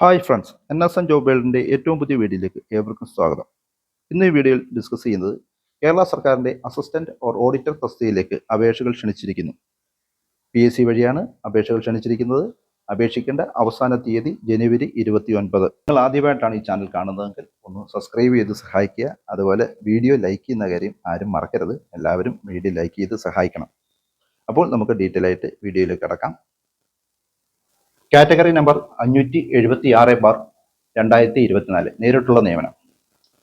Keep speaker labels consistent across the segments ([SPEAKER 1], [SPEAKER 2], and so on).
[SPEAKER 1] Hi friends, NSN job വേൾഡിൻ്റെ ഏറ്റവും പുതിയ വീഡിയോയിലേക്ക് ഏവർക്കും സ്വാഗതം. ഇന്ന് ഈ വീഡിയോയിൽ ഡിസ്കസ് ചെയ്യുന്നത് കേരള സർക്കാരിൻ്റെ അസിസ്റ്റന്റ് ഓർ ഓഡിറ്റർ തസ്തികയിലേക്ക് അപേക്ഷകൾ ക്ഷണിച്ചിരിക്കുന്നു. PSC വഴിയാണ് അപേക്ഷകൾ ക്ഷണിച്ചിരിക്കുന്നത്. അപേക്ഷിക്കേണ്ട അവസാന തീയതി ജനുവരി 29. നിങ്ങൾ ആദ്യമായിട്ടാണ് ഈ ചാനൽ കാണുന്നതെങ്കിൽ ഒന്ന് സബ്സ്ക്രൈബ് ചെയ്ത് സഹായിക്കുക. അതുപോലെ വീഡിയോ ലൈക്ക് ചെയ്യുന്ന കാര്യം ആരും മറക്കരുത്. എല്ലാവരും വീഡിയോ ലൈക്ക് ചെയ്ത് സഹായിക്കണം. അപ്പോൾ നമുക്ക് ഡീറ്റെയിൽ ആയിട്ട് വീഡിയോയിലേക്ക് കടക്കാം. കാറ്റഗറി നമ്പർ 576/2024 നേരിട്ടുള്ള നിയമനം.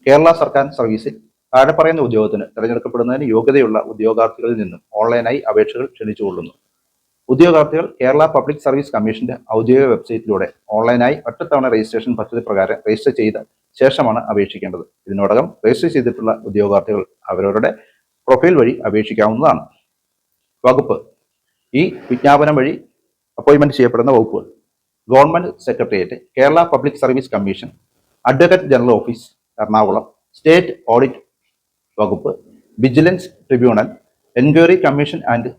[SPEAKER 1] കേരള സർക്കാർ സർവീസിൽ താഴെ പറയുന്ന ഉദ്യോഗത്തിന് തിരഞ്ഞെടുക്കപ്പെടുന്നതിന് യോഗ്യതയുള്ള ഉദ്യോഗാർത്ഥികളിൽ നിന്നും ഓൺലൈനായി അപേക്ഷകൾ ക്ഷണിച്ചുകൊള്ളുന്നു. ഉദ്യോഗാർത്ഥികൾ കേരള പബ്ലിക് സർവീസ് കമ്മീഷന്റെ ഔദ്യോഗിക വെബ്സൈറ്റിലൂടെ ഓൺലൈനായി ഒറ്റത്തവണ രജിസ്ട്രേഷൻ പദ്ധതി പ്രകാരം രജിസ്റ്റർ ചെയ്ത ശേഷമാണ് അപേക്ഷിക്കേണ്ടത്. ഇതിനോടകം രജിസ്റ്റർ ചെയ്തിട്ടുള്ള ഉദ്യോഗാർത്ഥികൾ അവരവരുടെ പ്രൊഫൈൽ വഴി അപേക്ഷിക്കാവുന്നതാണ്. വകുപ്പ്: ഈ വിജ്ഞാപനം വഴി അപ്പോയിന്റ്മെന്റ് ചെയ്യപ്പെടുന്ന വകുപ്പുകൾ: government secretariat, Kerala public service commission, advocate general office Ernakulam, state audit വകുപ്പ്, vigilance tribunal, enquiry commission and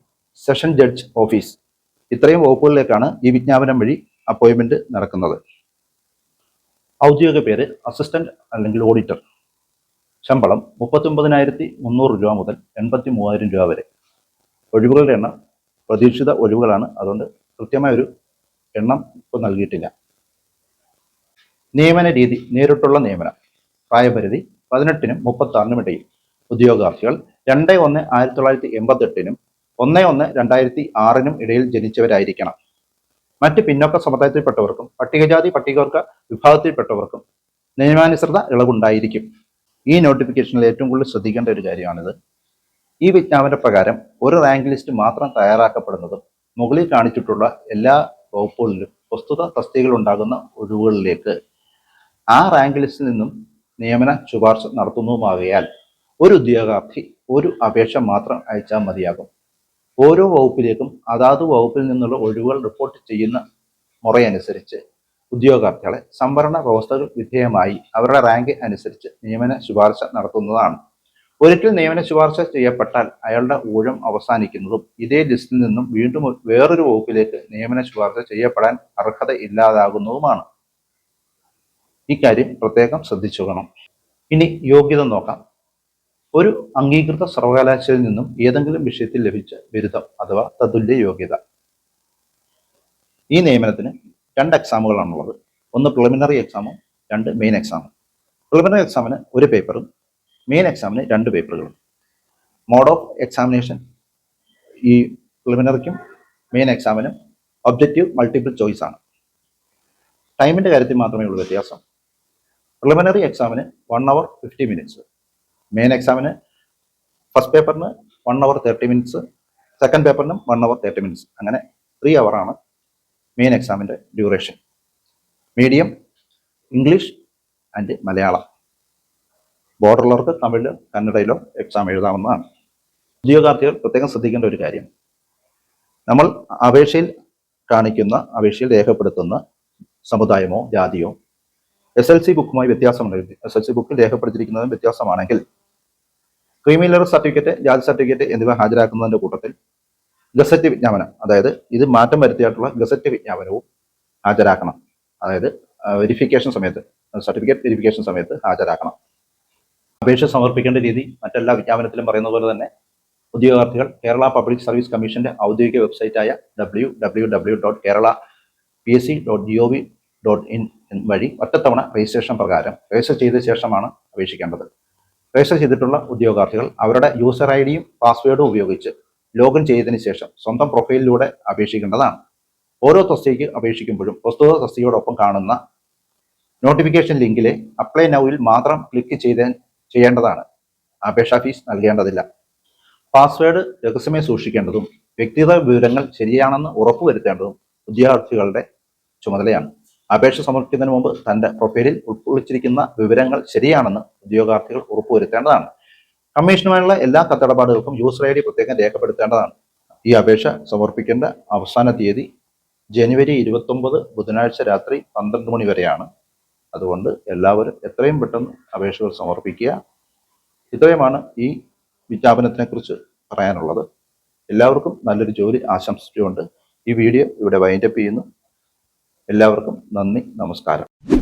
[SPEAKER 1] session judge office. ഇത്രയും വകുപ്പുകളിലേക്കാണ് ഈ വിജ്ഞാപനം വഴി അപ്പോയിന്റ്മെന്റ് നടക്കുന്നത്. ഔദ്യോഗിക പേര് അസിസ്റ്റന്റ് അല്ലെങ്കിൽ ഓഡിറ്റർ. ശമ്പളം 39,300 രൂപ മുതൽ 83,000 രൂപ വരെ. ഒഴിവുകളുടെ എണ്ണം പ്രതീക്ഷിത ഒഴിവുകളാണ്, അതുകൊണ്ട് കൃത്യമായ ഒരു എണ്ണം ഇപ്പോൾ നൽകിയിട്ടില്ല. നിയമന രീതി: നേരിട്ടുള്ള നിയമനം. പ്രായപരിധി 18-നും 36-നും ഇടയിൽ. ഉദ്യോഗാർത്ഥികൾ 2/1/1988-നും 1/1/2006-നും ഇടയിൽ ജനിച്ചവരായിരിക്കണം. മറ്റ് പിന്നോക്ക സമുദായത്തിൽപ്പെട്ടവർക്കും പട്ടികജാതി പട്ടികവർഗ വിഭാഗത്തിൽപ്പെട്ടവർക്കും നിയമാനുസൃത ഇളവുണ്ടായിരിക്കും. ഈ നോട്ടിഫിക്കേഷനിൽ ഏറ്റവും കൂടുതൽ ശ്രദ്ധിക്കേണ്ട ഒരു കാര്യമാണിത്. ഈ വിജ്ഞാപന പ്രകാരം ഒരു റാങ്ക് ലിസ്റ്റ് മാത്രം തയ്യാറാക്കപ്പെടുന്നതും മുകളിൽ കാണിച്ചിട്ടുള്ള എല്ലാ വകുപ്പുകളിലും പ്രസ്തുത തസ്തികകൾ ഉണ്ടാകുന്ന ഒഴിവുകളിലേക്ക് ആ റാങ്ക് ലിസ്റ്റിൽ നിന്നും നിയമന ശുപാർശ നടത്തുന്നതുമാകയാൽ ഒരു ഉദ്യോഗാർത്ഥി ഒരു അപേക്ഷ മാത്രം അയച്ചാൽ മതിയാകും. ഓരോ വകുപ്പിലേക്കും അതാത് വകുപ്പിൽ നിന്നുള്ള ഒഴിവുകൾ റിപ്പോർട്ട് ചെയ്യുന്ന മുറയനുസരിച്ച് ഉദ്യോഗാർത്ഥികളെ സംവരണ വ്യവസ്ഥകൾ വിധേയമായി അവരുടെ റാങ്ക് അനുസരിച്ച് നിയമന ശുപാർശ നടത്തുന്നതാണ്. ഒരിക്കൽ നിയമന ശുപാർശ ചെയ്യപ്പെട്ടാൽ അയാളുടെ ഊഴം അവസാനിക്കുന്നതും ഇതേ ലിസ്റ്റിൽ നിന്നും വീണ്ടും വേറൊരു വകുപ്പിലേക്ക് നിയമന ശുപാർശ ചെയ്യപ്പെടാൻ അർഹത ഇല്ലാതാകുന്നതുമാണ്. ഇക്കാര്യം പ്രത്യേകം ശ്രദ്ധിച്ചുകൊള്ളണം. ഇനി യോഗ്യത നോക്കാം. ഒരു അംഗീകൃത സർവകലാശാലയിൽ നിന്നും ഏതെങ്കിലും വിഷയത്തിൽ ലഭിച്ച ബിരുദം അഥവാ തതുല്യ യോഗ്യത. ഈ നിയമനത്തിന് 2 എക്സാമുകളാണുള്ളത്. ഒന്ന് പ്രിലിമിനറി എക്സാമും 2 മെയിൻ എക്സാമും. പ്രിലിമിനറി എക്സാമിന് 1 പേപ്പറും മെയിൻ എക്സാമിന് 2 പേപ്പറുകളും. മോഡ് ഓഫ് എക്സാമിനേഷൻ ഈ പ്രിലിമിനറിക്കും മെയിൻ എക്സാമിനും ഒബ്ജക്റ്റീവ് മൾട്ടിപ്പിൾ ചോയ്സ് ആണ്. ടൈമിന്റെ കാര്യത്തിൽ മാത്രമേ ഉള്ളൂ വ്യത്യാസം. പ്രിലിമിനറി എക്സാമിന് 1 hour 50 minutes, മെയിൻ എക്സാമിന് ഫസ്റ്റ് പേപ്പറിന് 1 hour 30 minutes, സെക്കൻഡ് പേപ്പറിനും 1 hour 30 minutes. അങ്ങനെ 3 hour ആണ് മെയിൻ എക്സാമിന്റെ duration. Medium English and Malayalam. ബോർഡറുള്ളവർക്ക് തമിഴിലോ കന്നഡയിലോ എക്സാം എഴുതാവുന്നതാണ്. ഉദ്യോഗാർത്ഥികൾ പ്രത്യേകം ശ്രദ്ധിക്കേണ്ട ഒരു കാര്യം, നമ്മൾ അപേക്ഷയിൽ രേഖപ്പെടുത്തുന്ന സമുദായമോ ജാതിയോ SLC ബുക്കുമായി വ്യത്യാസമുണ്ട്. SLC ബുക്കിൽ രേഖപ്പെടുത്തിയിരിക്കുന്നതും വ്യത്യാസമാണെങ്കിൽ ക്രീമി ലെയർ സർട്ടിഫിക്കറ്റ്, ജാതി സർട്ടിഫിക്കറ്റ് എന്നിവ ഹാജരാക്കുന്നതിന്റെ കൂട്ടത്തിൽ ഗസറ്റ് വിജ്ഞാപനം, അതായത് ഇത് മാറ്റം വരുത്തിയിട്ടുള്ള ഗസറ്റ് വിജ്ഞാപനവും ഹാജരാക്കണം. അതായത് വെരിഫിക്കേഷൻ സമയത്ത്, സർട്ടിഫിക്കറ്റ് വെരിഫിക്കേഷൻ സമയത്ത് ഹാജരാക്കണം. അപേക്ഷ സമർപ്പിക്കേണ്ട രീതി മറ്റെല്ലാ വിജ്ഞാപനത്തിലും പറയുന്ന പോലെ തന്നെ ഉദ്യോഗാർത്ഥികൾ കേരള പബ്ലിക് സർവീസ് കമ്മീഷന്റെ ഔദ്യോഗിക വെബ്സൈറ്റായ www.kerala.psc.gov.in വഴി ഒറ്റത്തവണ രജിസ്ട്രേഷൻ പ്രകാരം രജിസ്റ്റർ ചെയ്ത ശേഷമാണ് അപേക്ഷിക്കേണ്ടത്. രജിസ്റ്റർ ചെയ്തിട്ടുള്ള ഉദ്യോഗാർത്ഥികൾ അവരുടെ യൂസർ ഐഡിയും പാസ്വേഡും ഉപയോഗിച്ച് ലോഗിൻ ചെയ്തതിനു ശേഷം സ്വന്തം പ്രൊഫൈലിലൂടെ അപേക്ഷിക്കേണ്ടതാണ്. ഓരോ തസ്തികയ്ക്ക് അപേക്ഷിക്കുമ്പോഴും പ്രസ്തുത തസ്തികയോടൊപ്പം കാണുന്ന നോട്ടിഫിക്കേഷൻ ലിങ്കിലെ അപ്ലൈ നൗവിൽ മാത്രം ക്ലിക്ക് ചെയ്യേണ്ടതാണ്. അപേക്ഷാ ഫീസ് നൽകേണ്ടതില്ല. പാസ്വേഡ് രഹസ്യമായി സൂക്ഷിക്കേണ്ടതും വ്യക്തിഗത വിവരങ്ങൾ ശരിയാണെന്ന് ഉറപ്പുവരുത്തേണ്ടതും ഉദ്യോഗാർത്ഥികളുടെ ചുമതലയാണ്. അപേക്ഷ സമർപ്പിക്കുന്നതിന് മുമ്പ് തന്റെ പ്രൊഫൈലിൽ ഉൾക്കൊള്ളിച്ചിരിക്കുന്ന വിവരങ്ങൾ ശരിയാണെന്ന് ഉദ്യോഗാർത്ഥികൾ ഉറപ്പുവരുത്തേണ്ടതാണ്. കമ്മീഷനുമായുള്ള എല്ലാ കത്തിടപാടുകൾക്കും യൂസർ ഐഡി പ്രത്യേകം രേഖപ്പെടുത്തേണ്ടതാണ്. ഈ അപേക്ഷ സമർപ്പിക്കേണ്ട അവസാന തീയതി ജനുവരി 29 ബുധനാഴ്ച രാത്രി 12 മണി വരെയാണ്. അതുകൊണ്ട് എല്ലാവരും എത്രയും പെട്ടെന്ന് അപേക്ഷകൾ സമർപ്പിക്കുക. ഇത്രയുമാണ് ഈ വിജ്ഞാപനത്തിനെ കുറിച്ച് പറയാനുള്ളത്. എല്ലാവർക്കും നല്ലൊരു ജോലി ആശംസിച്ചുകൊണ്ട് ഈ വീഡിയോ ഇവിടെ വൈൻഡപ്പ് ചെയ്യുന്നു. എല്ലാവർക്കും നന്ദി, നമസ്കാരം.